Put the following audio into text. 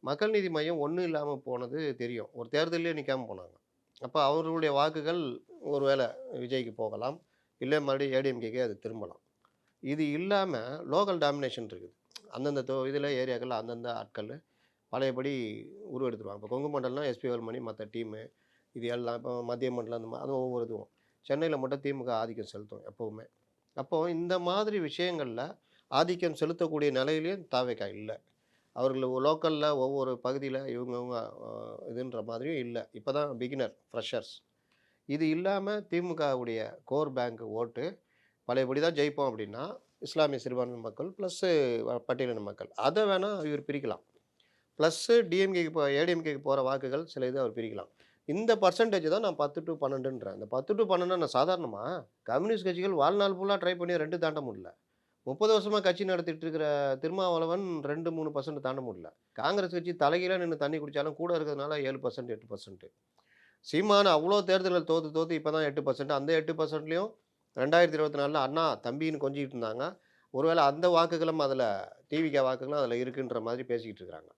மக்கள் நீதி மையம் ஒண்ணும் இல்லாம போனது தெரியும். ஒரு தேர்தல்லயே நிக்காம போனாங்க. அப்ப அவர்களுடைய வாக்குகள் ஒருவேள விஜய்க்கு போகலாம். இல்ல மறுபடியும் ஏடிஎம்கேக்கே அது திரும்பலாம். இது இல்லாம லோக்கல் டாமினேஷன் இருக்குது. அந்தந்த இதுல ஏரியாக்கள்ல அந்தந்த ஆட்கள் பழையபடி உருவெடுத்துருவாங்க. இப்போ கொங்கு மண்டலம்னா எஸ்பி வேலுமணி மத்த டீமு இது எல்லாம் இப்போ மத்திய மண்டலம் அந்த அது ஒவ்வொரு இதுவும். சென்னையில மட்டும் திமுக ஆதிக்கம் செலுத்தும் எப்பவுமே. அப்போ இந்த மாதிரி விஷயங்கள்ல ஆதிக்கம் செலுத்தக்கூடிய நிலையிலயும் தாவேகா இல்ல. அவர்கள் லோக்கல்ல ஒவ்வொரு பகுதியில இவங்கவங்க இதுன்ற மாதிரியும் இல்ல. இப்ப தான் பிகினர், ஃப்ரெஷர்ஸ். இது இல்லாம திமுகவுடைய கோர் பேங்க் ஓட்டு பழையபடி தான் ஜெயிப்போம் அப்படின்னா, இஸ்லாமிய சிறுபான்மை மக்கள் பிளஸ் பட்டியலின மக்கள். அத வேணா இவர் பிரிக்கலாம். பிளஸ் டிஎம்கேக்கு ஏடிஎம்கேக்கு போற வாக்குகள் சில இது அவர் பிரிக்கலாம். இந்த பெர்சென்டேஜ் தான் நான் 10 டூ 12ன்றேன். இந்த 10 டூ 12 நான் சாதாரணமா கம்யூனிஸ்ட் கட்சிகள் வாழ்நாள் ஃபுல்லா ட்ரை பண்ணி 2 தாண்ட முடியல. 30 வருஷமா கட்சி நடத்திட்டு இருக்கிற திருமாவளவன் 2, 3% தாண்ட முடியல. காங்கிரஸ் கட்சி தலைகீழா நின்னு தண்ணி குடிச்சாலும் கூட இருக்கிறதுனால 7%, 8%. சீமான் அவ்ளோ தேர்தல்கள் தோத்து, தோத்து இப்ப தான் 8%. அந்த 8%லயும் 2024ல அண்ணா, தம்பின்னு கொஞ்சிக்கிட்டு இருந்தாங்க. ஒருவேள அந்த வாக்குகளும் அதுல டிவிகே வாக்குகளும் அதுல இருக்குன்ற மாதிரி பேசிக்கிட்டு இருக்கிறாங்க.